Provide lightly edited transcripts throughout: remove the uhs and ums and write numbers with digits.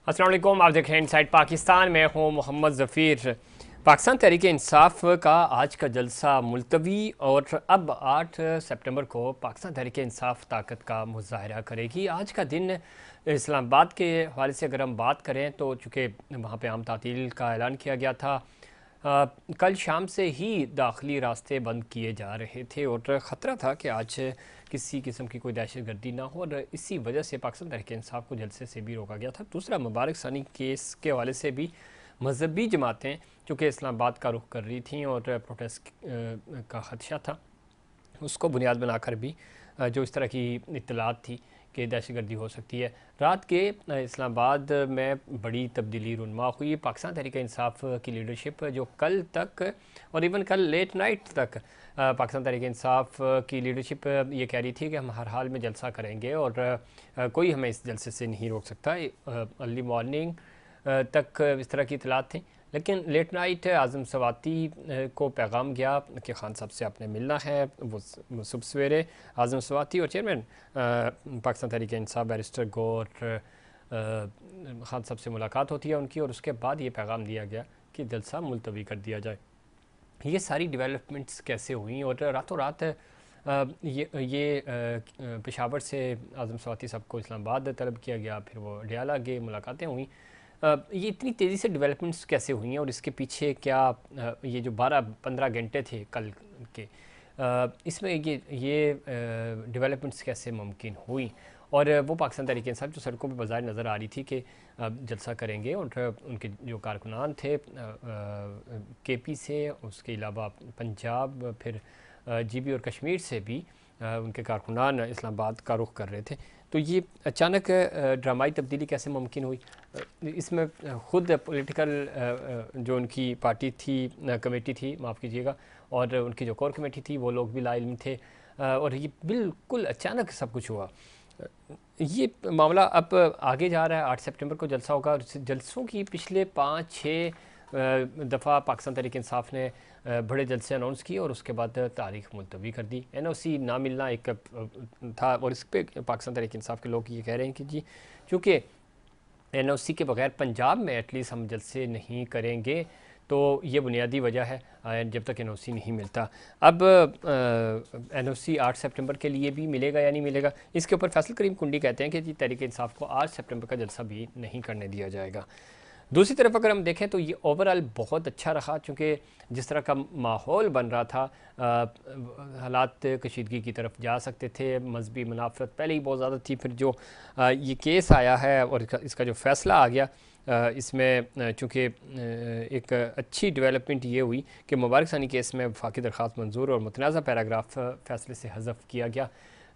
अस्सलाम वालेकुम, आप देख रहे हैं इनसाइड पाकिस्तान में हूँ मोहम्मद ज़फ़ीर। पाकिस्तान तहरीक इंसाफ का आज का जलसा मुलतवी और अब 8 सितंबर को पाकिस्तान तहरीक इंसाफ ताकत का मुजाहरा करेगी। आज का दिन इस्लामाबाद के हवाले से अगर हम बात करें तो चूँकि वहाँ पे आम तातील का ऐलान किया गया था, कल शाम से ही दाखिली रास्ते बंद किए जा रहे थे और ख़तरा था कि आज किसी किस्म की कोई दहशत गर्दी ना हो, और इसी वजह से पाकिस्तान तहरीक इंसाफ को जलसे से भी रोका गया था। दूसरा, मुबारक सानी केस के हवाले से भी मजहबी जमातें चूँकि इस्लामाबाद का रुख कर रही थीं और प्रोटेस्ट का खदशा था, उसको बुनियाद बनाकर भी जो इस तरह की इत्तलात थी कि दहशतगर्दी हो सकती है, रात के इस्लामाबाद में बड़ी तब्दीली रुनमा हुई। पाकिस्तान तहरीक इंसाफ की लीडरशिप जो कल तक और इवन कल लेट नाइट तक पाकिस्तान तहरीक इंसाफ की लीडरशिप ये कह रही थी कि हम हर हाल में जलसा करेंगे और कोई हमें इस जलसे से नहीं रोक सकता। अर्ली मॉर्निंग तक इस तरह की इतलात थी, लेकिन लेट नाइट आज़म सवाती को पैगाम गया कि खान साहब से आपने मिलना है। वो सुबह सवेरे आज़म सवाती और चेयरमैन पाकिस्तान तहरीक इंसाफ बैरिस्टर गौर खान साहब से मुलाकात होती है उनकी, और उसके बाद ये पैगाम दिया गया कि जलसा मुलतवी कर दिया जाए। ये सारी डेवलपमेंट्स कैसे हुई और रातों रात ये पेशावर से आज़म सवाती साहब को इस्लामाबाद तलब किया गया, फिर वो डियाला गए, मुलाकातें हुई। ये इतनी तेज़ी से डेवलपमेंट्स कैसे हुई हैं और इसके पीछे क्या ये जो 12-15 घंटे थे कल के, इसमें ये डेवलपमेंट्स कैसे मुमकिन हुई? और वो पाकिस्तान तहरीक इंसाफ जो सड़कों पे बाज़ार नज़र आ रही थी कि जलसा करेंगे, और उनके जो कारकुनान थे केपी से, उसके अलावा पंजाब, फिर जीबी और कश्मीर से भी उनके कारकुनान इस्लामाबाद का रुख कर रहे थे, तो ये अचानक ड्रामाई तब्दीली कैसे मुमकिन हुई? इसमें ख़ुद पॉलिटिकल जो उनकी पार्टी थी, कमेटी थी, माफ़ कीजिएगा, और उनकी जो कोर कमेटी थी, वो लोग भी लाइल्म थे, और ये बिल्कुल अचानक सब कुछ हुआ। ये मामला अब आगे जा रहा है। 8 सितंबर को जलसा होगा, और जलसों की पिछले 5-6 दफ़ा पाकिस्तान तहरीक इंसाफ ने बड़े जलसे अनाउंस किए और उसके बाद तारीख मुलतवी कर दी। NOC ना मिलना एक था, और इस पर पाकिस्तान तहरीक इंसाफ के लोग ये कह रहे हैं कि जी चूँकि NOC के बगैर पंजाब में एटलीस्ट हम जलसे नहीं करेंगे, तो ये बुनियादी वजह है जब तक NOC नहीं मिलता। अब NOC 8 सितंबर के लिए भी मिलेगा या नहीं मिलेगा, इसके ऊपर फैसल करीम कुंडी कहते हैं कि जी तहरीक इंसाफ को 8 सितंबर का जलसा भी नहीं करने दिया जाएगा। दूसरी तरफ अगर हम देखें तो ये ओवरऑल बहुत अच्छा रहा, चूँकि जिस तरह का माहौल बन रहा था, हालात कशीदगी की तरफ जा सकते थे, मजहबी मुनाफरत पहले ही बहुत ज़्यादा थी, फिर जो ये केस आया है और इसका जो फ़ैसला आ गया, इसमें चूँकि एक अच्छी डेवलपमेंट ये हुई कि मुबारक सानी केस में वफाकी दरख्वास्त मंजूर और मुतनाज़ा पैराग्राफ फ़ैसले से हज़फ किया गया,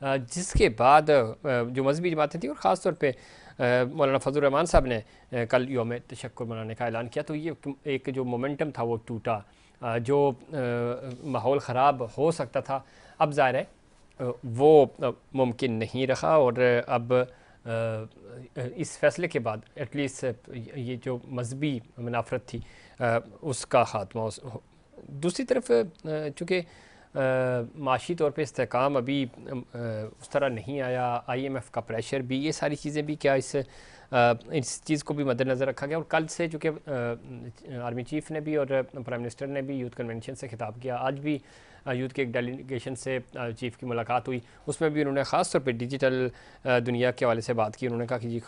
जिसके बाद जो मजहबी जमातें थी और ख़ास तौर पे मौलाना फजल रहमान साहब ने कल यौम तशक्कुर मनाने का ऐलान किया, तो ये एक जो मोमेंटम था वो टूटा, जो माहौल ख़राब हो सकता था अब ज़ाहिर है वो मुमकिन नहीं रहा, और अब इस फ़ैसले के बाद एटलीस्ट ये जो मजहबी मुनाफरत थी उसका ख़ात्मा। दूसरी तरफ चूँकि माशी तौर पे इस्तेहकाम अभी उस तरह नहीं आया, IMF का प्रेशर भी, ये सारी चीज़ें भी क्या इस चीज़ को भी मद्देनज़र रखा गया। और कल से चूँकि आर्मी चीफ़ ने भी और प्राइम मिनिस्टर ने भी यूथ कन्वेंशन से खिताब किया, आज भी यूथ के एक डेलीगेशन से चीफ़ की मुलाकात हुई, उसमें भी उन्होंने ख़ास तौर पे डिजिटल दुनिया के हवाले से बात की। उन्होंने कहा कि जी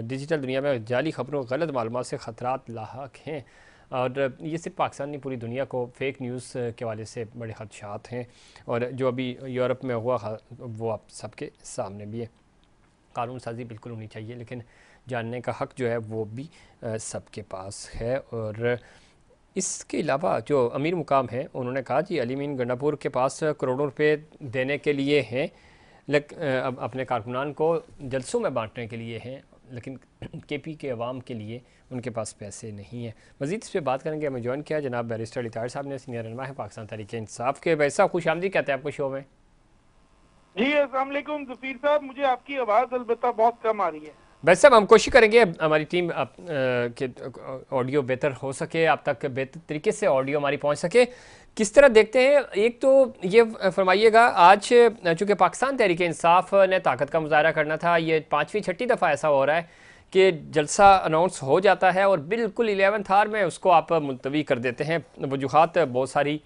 डिजिटल दुनिया में जाली ख़बरों, गलत मालूमात से ख़तरात लाहक हैं, और ये सिर्फ पाकिस्तान नहीं, पूरी दुनिया को फ़ेक न्यूज़ के हवाले से बड़े खदशात हैं, और जो अभी यूरोप में हुआ वो आप सबके सामने भी है। कानून साजी बिल्कुल होनी चाहिए, लेकिन जानने का हक़ जो है वो भी सबके पास है। और इसके अलावा जो अमीर मुकाम है, उन्होंने कहा जी अली मीन गंडापुर के पास करोड़ों रुपए देने के लिए हैं, अब अपने कारकुनान को जलसों में बांटने के लिए हैं, लेकिन KP के अवाम के लिए उनके पास पैसे नहीं हैं। मज़ीद इस पर बात करेंगे। हमें ज्वाइन किया जनाब बैरिस्टर अली ताहिर साहब ने, सीनियर रहनुमा है पाकिस्तान तहरीक इंसाफ के। वैसा खुशामदी कहते हैं आपको शो में। जी अस्सलाम वालेकुम ज़फ़ीर साहब, मुझे आपकी आवाज़ अलबत्ता बहुत कम आ रही है। वैसे साहब हम कोशिश करेंगे हमारी टीम के ऑडियो बेहतर हो सके, आप तक बेहतर तरीके से ऑडियो हमारी पहुंच सके। किस तरह देखते हैं, एक तो ये फरमाइएगा, आज चूँकि पाकिस्तान तहरीक इंसाफ ने ताकत का मुजाहरा करना था, ये 5वीं 6ठी दफ़ा ऐसा हो रहा है कि जलसा अनाउंस हो जाता है और बिल्कुल 11th आवर में उसको आप मुलतवी कर देते हैं। वजूहात बहुत सारी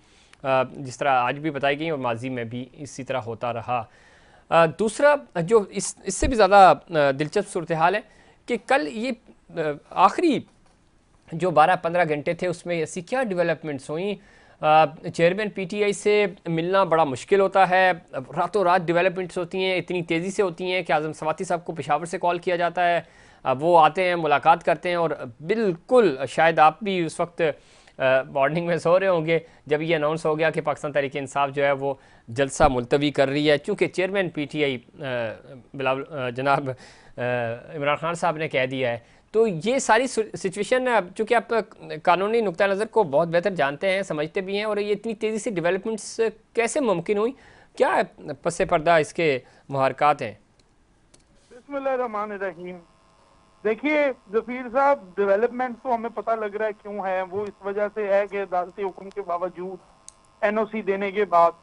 जिस तरह आज भी बताई गई और माजी में भी इसी तरह होता रहा। दूसरा जो इससे भी ज़्यादा दिलचस्प सूरत हाल है कि कल ये आखिरी जो 12-15 घंटे थे उसमें ऐसी क्या डेवलपमेंट्स हुई। चेयरमैन पीटीआई से मिलना बड़ा मुश्किल होता है, रातों रात डेवलपमेंट्स होती हैं, इतनी तेज़ी से होती हैं कि आज़म सवाती साहब को पेशावर से कॉल किया जाता है, वो आते हैं, मुलाकात करते हैं और बिल्कुल शायद आप भी उस वक्त मॉर्निंग में सो रहे होंगे जब ये अनाउंस हो गया कि पाकिस्तान तहरीक इंसाफ जो है वो जलसा मुलतवी कर रही है, चूँकि चेयरमैन पीटीआई बिलावल जनाब इमरान खान साहब ने कह दिया है। तो ये सारी सिचुएशन, चूँकि आप कानूनी नुक्ता नज़र को बहुत बेहतर जानते हैं, समझते भी हैं, और ये इतनी तेज़ी से डेवलपमेंट्स कैसे मुमकिन हुई, क्या पस पर्दा इसके मुहारकात हैं? बिस्मिल्लाहिर्रहमानिर्रहीम। देखिए जफीर साहब, डेवलपमेंट तो हमें पता लग रहा है क्यों है। वो इस वजह से है कि अदालती हुक्म के बावजूद एनओसी देने के बाद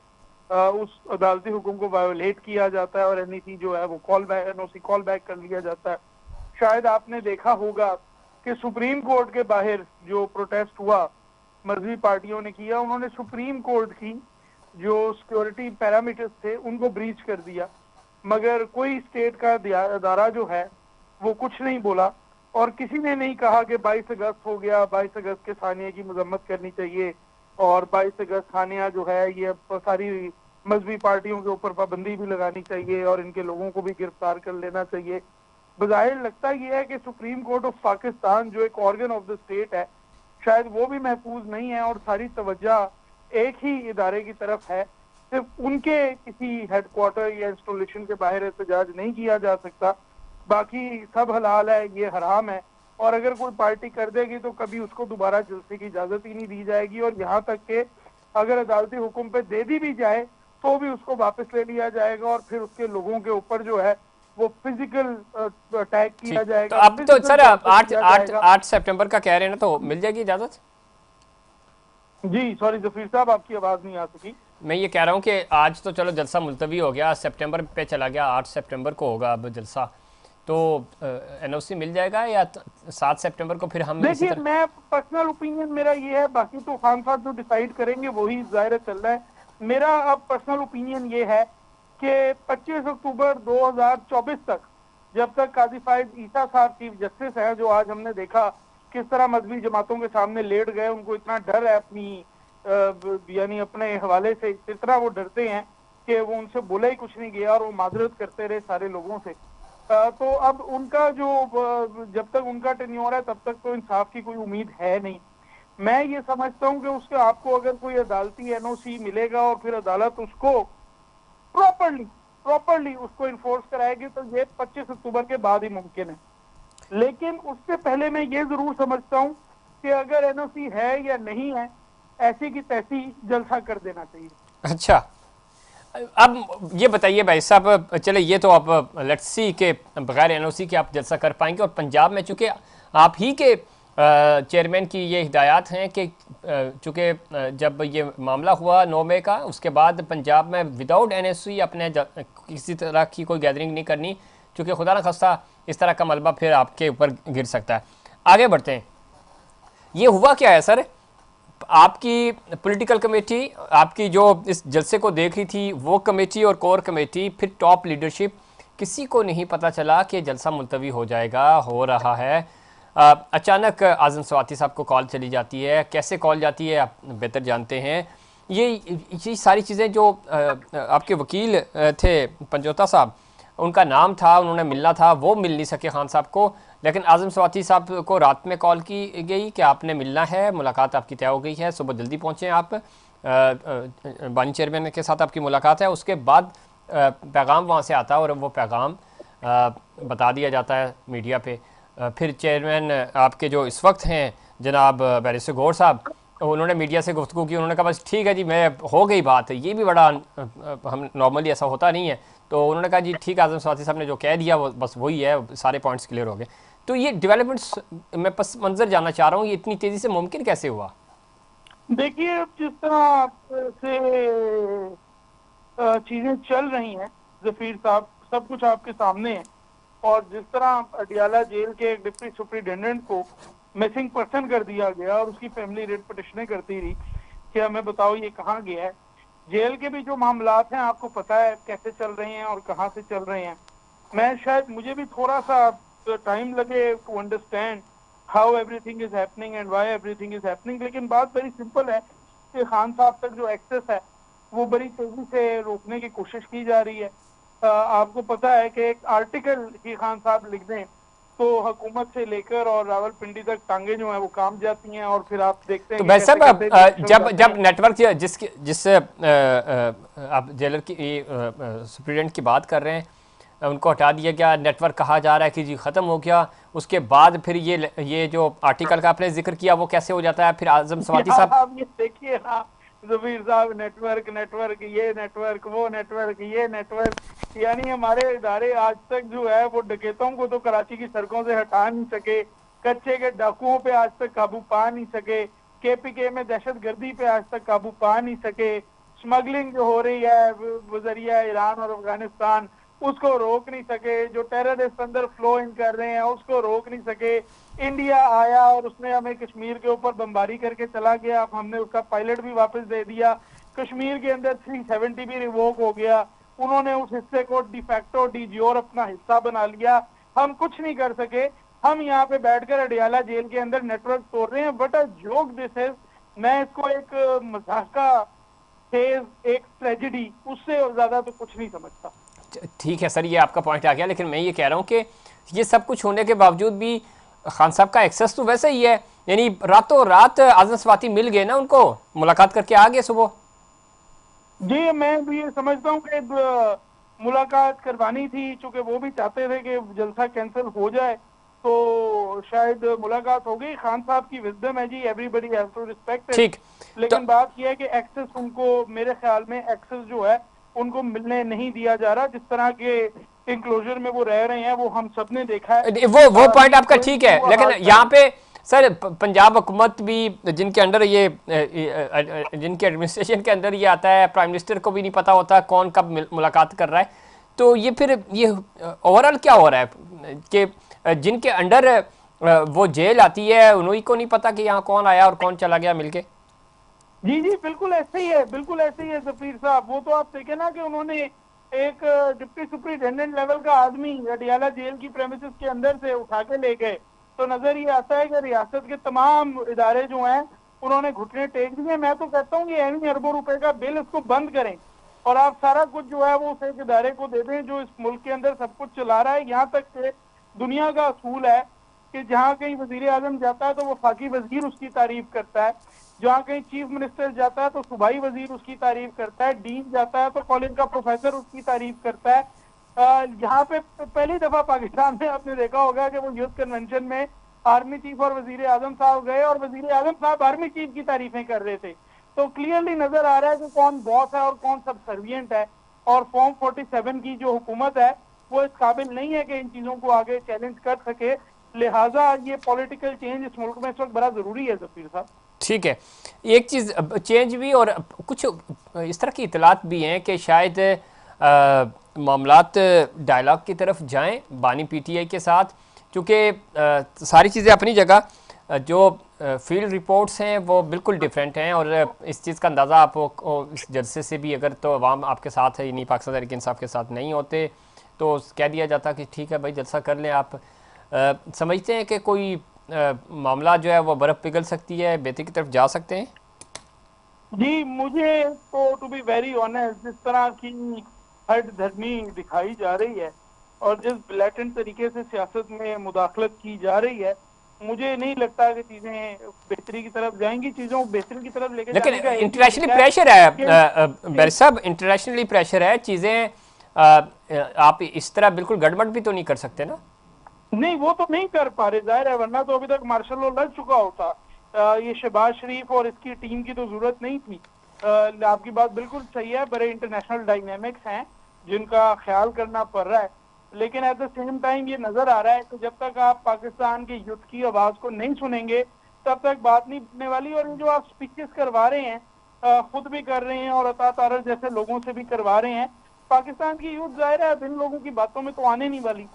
उस अदालती हुक्म को वायोलेट किया जाता है और एनईसी जो है वो call back, NOC call back कर लिया जाता है। शायद आपने देखा होगा कि सुप्रीम कोर्ट के बाहर जो प्रोटेस्ट हुआ मजहबी पार्टियों ने किया, उन्होंने सुप्रीम कोर्ट की जो सिक्योरिटी पैरामीटर्स थे उनको ब्रीच कर दिया, मगर कोई स्टेट का अदारा जो है वो कुछ नहीं बोला और किसी ने नहीं कहा कि 22 अगस्त हो गया, 22 अगस्त के सानिया की मजम्मत करनी चाहिए और 22 अगस्त सानिया जो है ये सारी मजहबी पार्टियों के ऊपर पाबंदी भी लगानी चाहिए और इनके लोगों को भी गिरफ्तार कर लेना चाहिए। बज़ाहिर लगता यह है कि सुप्रीम कोर्ट ऑफ पाकिस्तान जो एक ऑर्गन ऑफ द स्टेट है, शायद वो भी महफूज नहीं है और सारी तवज्जो एक ही इदारे की तरफ है। सिर्फ उनके किसी हेडक्वार्टर या इंस्टॉलेशन के बाहर एहतजाज नहीं किया जा सकता, बाकी सब हलाल है, ये हराम है। और अगर कोई पार्टी कर देगी तो कभी उसको दोबारा जलसे की इजाजत ही नहीं दी जाएगी और यहाँ तक के अगर अदालती हुक्म पे दे दी भी जाए तो भी उसको वापस ले लिया जाएगा और फिर उसके लोगों के ऊपर जो है वो फिजिकल अटैक किया तो जाएगा। अब तो सर आठ 8 सितंबर का कह रहे हैं ना, तो मिल जाएगी इजाज़त? जी सॉरी जफीर साहब, आपकी आवाज नहीं आ सकी। मैं ये कह रहा हूँ कि आज तो चलो जलसा मुलतवी हो गया, सितंबर पे चला गया, 8 सितंबर को होगा अब जलसा, तो एनओसी मिल जाएगा या 7 सितंबर को फिर हम देखिए मैं पर्सनल ओपिनियन मेरा ये है, बाकी तो खान साहब जो डिसाइड करेंगे वही जाहिर चल रहा है। मेरा अब पर्सनल ओपिनियन ये है कि 25 अक्टूबर 2024 तक, जब तक काजी फाइज ईसा साहब चीफ जस्टिस है, जो आज हमने देखा किस तरह मजहबी जमातों के सामने लेट गए, उनको इतना डर है अपनी यानी अपने हवाले से, इतना वो डरते हैं कि वो उनसे बोला ही कुछ नहीं गया और वो माजरत करते रहे सारे लोगों से। तो अब उनका जो जब तक उनका टेन्योर है तब तक तो इंसाफ की कोई उम्मीद है नहीं। मैं ये समझता हूँ कि उसके आपको अगर कोई अदालती एनओसी मिलेगा और फिर अदालत उसको प्रॉपरली उसको इन्फोर्स कराएगी तो ये 25 अक्टूबर के बाद ही मुमकिन है। लेकिन उससे पहले मैं ये जरूर समझता हूँ कि अगर एनओसी है या नहीं है, ऐसी की तैसी जलसा कर देना चाहिए। अच्छा, अब ये बताइए भाई साहब, चले ये तो आप लेट्स सी के बगैर एनओसी के आप जलसा कर पाएंगे, और पंजाब में चूँकि आप ही के चेयरमैन की ये हिदायत हैं कि चूँकि जब ये मामला हुआ 9 मई का, उसके बाद पंजाब में विदाउट एनओसी अपने किसी तरह की कोई गैदरिंग नहीं करनी, चूँकि खुदा न खास्ता इस तरह का मलबा फिर आपके ऊपर गिर सकता है। आगे बढ़ते हैं, ये हुआ क्या है सर? आपकी पॉलिटिकल कमेटी, आपकी जो इस जलसे को देख रही थी वो कमेटी और कोर कमेटी, फिर टॉप लीडरशिप, किसी को नहीं पता चला कि जलसा मुलतवी हो जाएगा, हो रहा है। अचानक आज़म सवाती साहब को कॉल चली जाती है, कैसे कॉल जाती है आप बेहतर जानते हैं। ये सारी चीज़ें जो आपके वकील थे पंजोता साहब, उनका नाम था, उन्होंने मिलना था, वो मिल नहीं सके खान साहब को, लेकिन आज़म सवाती साहब को रात में कॉल की गई कि आपने मिलना है, मुलाकात आपकी तय हो गई है, सुबह जल्दी पहुँचें आप, बानी चेयरमैन के साथ आपकी मुलाकात है। उसके बाद पैगाम वहाँ से आता है और वो पैगाम बता दिया जाता है मीडिया पे। फिर चेयरमैन आपके जो इस वक्त हैं जनाब बैरिस्टर गौर साहब, उन्होंने मीडिया से गुफ्तगू की, उन्होंने कहा बस ठीक है जी, मैं हो गई बात। ये भी बड़ा हम नॉर्मली ऐसा होता नहीं है, तो उन्होंने कहा जी ठीक, आज़म सवाती साहब ने जो कह दिया वो बस वही है, सारे पॉइंट्स क्लियर हो गए। तो ये डेवलपमेंट्स मैं पस मंजर जानना चाह रहा हूँ, ये इतनी तेज़ी से मुमकिन कैसे हुआ? देखिए जिस तरह से चीजें चल रही हैं जफीर साहब, सब कुछ आपके सामने है। और जिस तरह अडियाला जेल के एक डिप्टी सुप्रिटेंडेंट को मिसिंग पर्सन कर दिया गया और उसकी फैमिली रेट पिटिशनें करती रही कि हमें बताओ ये कहाँ गया है। जेल के भी जो मामलात हैं आपको पता है कैसे चल रहे हैं और कहाँ से चल रहे हैं। मैं शायद मुझे भी थोड़ा सा टाइम लगे to understand how everything is happening and why everything is happening, लेकिन बात बड़ी सिंपल है कि खान साहब तक जो एक्सेस है वो बड़ी तेजी से रोकने की कोशिश की जा रही है। आपको पता है कि एक आर्टिकल ही खान साहब लिख दें तो हुकूमत से लेकर और रावलपिंडी तक टांगे जो हैं वो काम जाती हैं और फिर आप देखते हैं तो कि भाई कैसे साहब कैसे इलेक्शन जब जाते जब हैं। नेटवर्क जिस आप जेलर की सुप्रीडेंट की बात कर रहे हैं, उनको हटा दिया गया, नेटवर्क कहा जा रहा है कि जी ख़त्म हो गया, उसके बाद फिर ये जो आर्टिकल का आपने जिक्र किया वो कैसे हो जाता है फिर आजम सवाती यार साहब? आप ये देखिए ना जबीर साहब, नेटवर्क नेटवर्क ये नेटवर्क वो नेटवर्क ये नेटवर्क, यानी हमारे इदारे आज तक जो है वो डकैतों को तो कराची की सड़कों से हटा नहीं सके, कच्चे के डाकुओं पे आज तक काबू पा नहीं सके, केपीके में दहशतगर्दी पे आज तक काबू पा नहीं सके, स्मगलिंग जो हो रही है बजरिया ईरान और अफगानिस्तान उसको रोक नहीं सके, जो टेररिस्ट अंदर फ्लो इन कर रहे हैं उसको रोक नहीं सके। इंडिया आया और उसने हमें कश्मीर के ऊपर बमबारी करके चला गया, अब हमने उसका पायलट भी वापस दे दिया, कश्मीर के अंदर 370 भी रिवोक हो गया, उन्होंने उस हिस्से को डिफैक्टो डिज्योर अपना हिस्सा बना लिया, हम कुछ नहीं कर सके। हम यहाँ पे बैठकर अडियाला जेल के अंदर नेटवर्क तोड़ रहे हैं। But a joke this is, मैं इसको एक मजाक का फेज, एक ट्रेजिडी, उससे ज्यादा तो कुछ नहीं समझता। ठीक है सर, ये आपका पॉइंट आ गया, लेकिन मैं ये कह रहा हूँ कि ये सब कुछ होने के बावजूद भी खान साहब का एक्सेस तो वैसे ही है, यानी रातों रात आजम सवाती मिल गए ना, उनको मुलाकात करके आ गए सुबह। जी मैं भी ये समझता हूँ कि मुलाकात करवानी थी, चूंकि वो भी चाहते थे कि जलसा कैंसिल हो जाए, तो शायद मुलाकात हो गई। खान साहब की विजडम है जी, everybody has to respect it. ठीक। तो लेकिन बात यह है कि एक्सेस उनको, मेरे ख्याल में एक्सेस जो है उनको मिलने नहीं दिया जा रहा। जिस तरह के इंक्लोजर में वो रह रहे हैं वो हम सब ने देखा है। वो पॉइंट ही इज आपका गोइंग ठीक है, थ्रू अ लेकिन हार्ड यहाँ टाइम। पे सर पंजाब हुकूमत भी, जिनके अंडर जिनके एडमिनिस्ट्रेशन के अंदर ये आता है, प्राइम मिनिस्टर को भी नहीं पता होता कौन कब मुलाकात कर रहा है। तो ये फिर ये ओवरऑल क्या हो रहा है कि जिनके अंडर वो जेल आती है उन्हीं को नहीं पता कि यहाँ कौन आया और कौन चला गया मिलके। जी जी बिल्कुल ऐसे ही है, बिल्कुल ऐसे ही है जफीर साहब। वो तो आप देखे ना कि उन्होंने एक डिप्टी सुपरिटेंडेंट लेवल का आदमी अडियाला जेल की प्रेमिसेस के अंदर से उठा के ले गए, तो नजर ये आता है कि रियासत के तमाम इदारे जो हैं उन्होंने घुटने टेक दिए। मैं तो कहता हूँ कि एवं अरबों रुपए का बिल इसको बंद करें और आप सारा कुछ जो है वो उस एक इदारे को दे दें जो इस मुल्क के अंदर सब कुछ चला रहा है। यहाँ तक कि दुनिया का असूल है कि जहाँ कहीं वजीर आजम जाता है तो वो फाकी वजीर उसकी तारीफ करता है, जहाँ कहीं चीफ मिनिस्टर जाता है तो सूबाई वजीर उसकी तारीफ करता है, डीन जाता है तो कॉलेज का प्रोफेसर उसकी तारीफ करता है। यहाँ पे पहली दफा पाकिस्तान में आपने देखा होगा कि वो यूथ कन्वेंशन में आर्मी चीफ और वजीर आजम साहब गए और वजीर आजम साहब आर्मी चीफ की तारीफें कर रहे थे। तो क्लियरली नजर आ रहा है कि कौन बॉस है और कौन सबसर्वियंट है। और फॉर्म 47 की जो हुकूमत है वो इस काबिल नहीं है कि इन चीजों को आगे चैलेंज कर सके। लिहाजा ये पॉलिटिकल चेंज इस मुल्क में इस वक्त बड़ा जरूरी है जफीर साहब। ठीक है, एक चीज़ चेंज भी, और कुछ इस तरह की इतलात भी हैं कि शायद मामलात डायलॉग की तरफ जाएं बानी पीटीआई के साथ, क्योंकि सारी चीज़ें अपनी जगह, जो फील्ड रिपोर्ट्स हैं वो बिल्कुल डिफरेंट हैं, और इस चीज़ का अंदाज़ा आपको इस जलसे से भी, अगर तो अवाम आपके साथ है यानी पाकिस्तान तहरीक इंसाफ के साथ नहीं होते तो कह दिया जाता कि ठीक है भाई जलसा कर लें आप। समझते हैं कि कोई मामला जो है वो बर्फ़ पिघल सकती है, बेहतरी की तरफ जा सकते हैं? जी मुझे तो टू बी वेरी ऑनेस्ट जिस तरह की हट धर्मी दिखाई जा रही है और जिस ब्लैटेंट तरीके से सियासत में मुदाखलत की जा रही है, मुझे नहीं लगता कि चीजें बेहतरी की तरफ जाएंगी। चीजों को बेहतरी की तरफ लेके लेकिन जाने का एक ही इंटरनेशनली तरीका प्रेशर है कि बैर साहब, इंटरनेशनली प्रेशर है, चीज़ें आप इस तरह बिल्कुल गड़बड़ भी तो नहीं कर सकते ना। नहीं वो तो नहीं कर पा रहे, जाहिर है, वरना तो अभी तक मार्शल लॉ लग चुका होता। ये शहबाज शरीफ और इसकी टीम की तो जरूरत नहीं थी। आपकी बात बिल्कुल सही है, बड़े इंटरनेशनल डायनेमिक्स हैं जिनका ख्याल करना पड़ रहा है। लेकिन एट द सेम टाइम ये नजर आ रहा है कि जब तक आप पाकिस्तान के युद्ध की आवाज को नहीं सुनेंगे तब तक बात नहीं बनने वाली। और ये जो आप स्पीचेस करवा रहे हैं, खुद भी कर रहे हैं और अता तारर जैसे लोगों से भी करवा रहे हैं, पाकिस्तान की यूथ जाहिर है इन लोगों की बातों में तो आने नहीं वाली।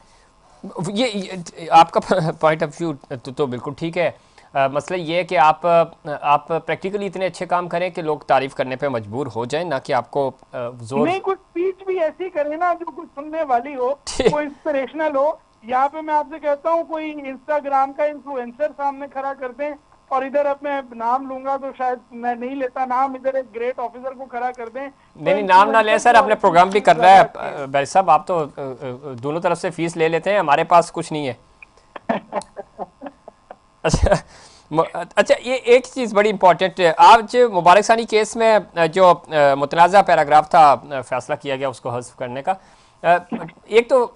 ये आपका पॉइंट ऑफ व्यू तो बिल्कुल ठीक है। मसला ये है कि आप प्रैक्टिकली इतने अच्छे काम करें कि लोग तारीफ करने पे मजबूर हो जाएं, ना कि आपको जोर। नहीं, कुछ स्पीच भी ऐसी करे ना जो कुछ सुनने वाली हो, कोई इंस्पिरेशनल हो। यहाँ पे मैं आपसे कहता हूँ कोई इंस्टाग्राम का इन्फ्लुएंसर सामने खड़ा कर दें, और इधर अब मैं नाम लूंगा तो शायद मैं नहीं लेता नाम, इधर एक ग्रेट ऑफिसर को खड़ा कर दें तो नहीं नहीं, नाम ना ले इन्फ्लुएंसर सर, जो अपने है प्रोग्राम भी स्पीच कर रहा ज्यादा अच्छी है। है भाई साहब। आप तो दोनों तरफ से फीस ले लेते हैं, हमारे पास कुछ नहीं है। अच्छा, अच्छा, ये एक चीज़ बड़ी इंपॉर्टेंट है। आज मुबारक सानी केस में जो मुतनाज़ा पैराग्राफ था, फैसला किया गया उसको हज़फ करने का। एक तो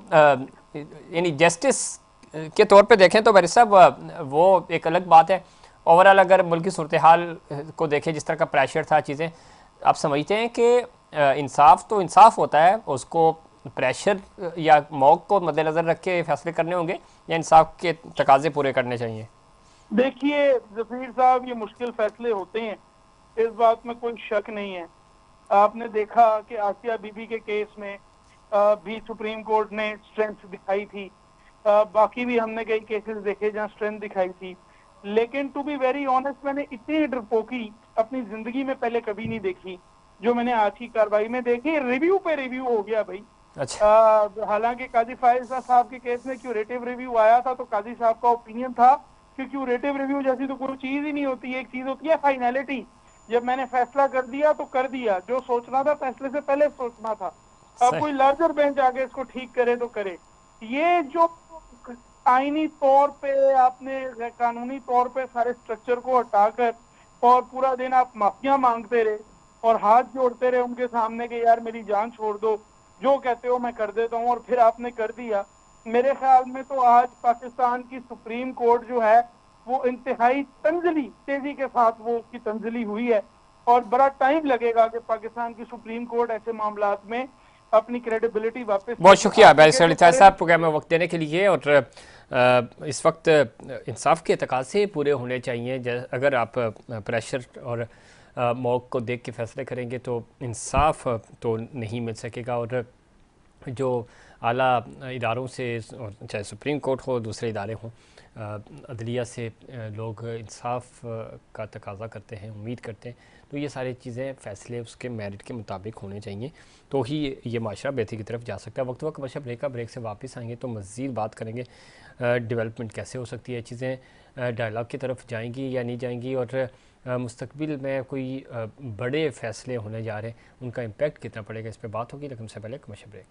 यानी जस्टिस के तौर पे देखें तो मेरे साहब वो एक अलग बात है। ओवरऑल अगर मुल्क की सूरत हाल को देखें, जिस तरह का प्रेशर था, चीज़ें, आप समझते हैं कि इंसाफ तो इंसाफ होता है, उसको प्रेशर या मौक़ को मद्देनज़र रख के फैसले करने होंगे, या इंसाफ के तकाजे पूरे करने चाहिए? देखिए जफीर साहब, ये मुश्किल फैसले होते हैं, इस बात में कोई शक नहीं है। आपने देखा कि आसिया बीबी के केस में भी सुप्रीम कोर्ट ने स्ट्रेंथ दिखाई थी। बाकी भी हमने कई केसेस देखे जहां स्ट्रेंथ दिखाई थी। लेकिन टू बी वेरी ऑनेस्ट, मैंने इतनी डरपोकी अपनी जिंदगी में पहले कभी नहीं देखी जो मैंने आज की कार्रवाई में देखी। रिव्यू पे रिव्यू हो गया भाई। अच्छा। हालांकि काजी फायजा साहब के केस में क्यूरेटिव रिव्यू आया था, तो काजी साहब का ओपिनियन था कि क्यूरेटिव रिव्यू जैसी तो कोई चीज ही नहीं होती। एक चीज होती है फाइनलिटी, जब मैंने फैसला कर दिया तो कर दिया, जो सोचना था फैसले से पहले सोचना था। अब सही। कोई लार्जर बेंच आके इसको ठीक करे तो करे। ये जो आईनी तौर पे आपने कानूनी तौर पे सारे स्ट्रक्चर को हटाकर और पूरा दिन आप माफिया मांगते रहे और हाथ जोड़ते रहे उनके सामने कि यार मेरी जान छोड़ दो, जो कहते हो मैं कर देता हूँ, और फिर आपने कर दिया। मेरे ख्याल में तो आज पाकिस्तान की सुप्रीम कोर्ट जो है वो इंतहाई तंजली तेजी के साथ वो उसकी तंजली हुई है, और बड़ा टाइम लगेगा कि पाकिस्तान की सुप्रीम कोर्ट ऐसे मामलात में अपनी क्रेडिबिलिटी वापस बहुत लेके आ शुक्रिया सके बैरिस्टर तो इताज करे। साहब, प्रोग्राम में वक्त देने के लिए। और इस वक्त इंसाफ के तकाज़े पूरे होने चाहिए। अगर आप प्रेशर और मौक़ को देख के फैसले करेंगे तो इंसाफ तो नहीं मिल सकेगा। और जो आला इदारों से, चाहे सुप्रीम कोर्ट हो, दूसरे इदारे हों, अदलिया से लोग इंसाफ का तकाजा करते हैं, उम्मीद करते हैं। तो ये सारी चीज़ें, फ़ैसले उसके मेरिट के मुताबिक होने चाहिए, तो ही ये माशरा बेहतरी की तरफ जा सकता है। वक्त वक्त बशा ब्रेक का, ब्रेक से वापस आएंगे तो मज़ीद बात करेंगे डेवलपमेंट कैसे हो सकती है, चीज़ें डायलॉग की तरफ जाएंगी या नहीं जाएंगी, और मुस्तकबिल में कोई बड़े फ़ैसले होने जा रहे हैं, उनका इम्पेक्ट कितना पड़ेगा, इस पर बात होगी। लेकिन उससे पहले कमर्शियल ब्रेक।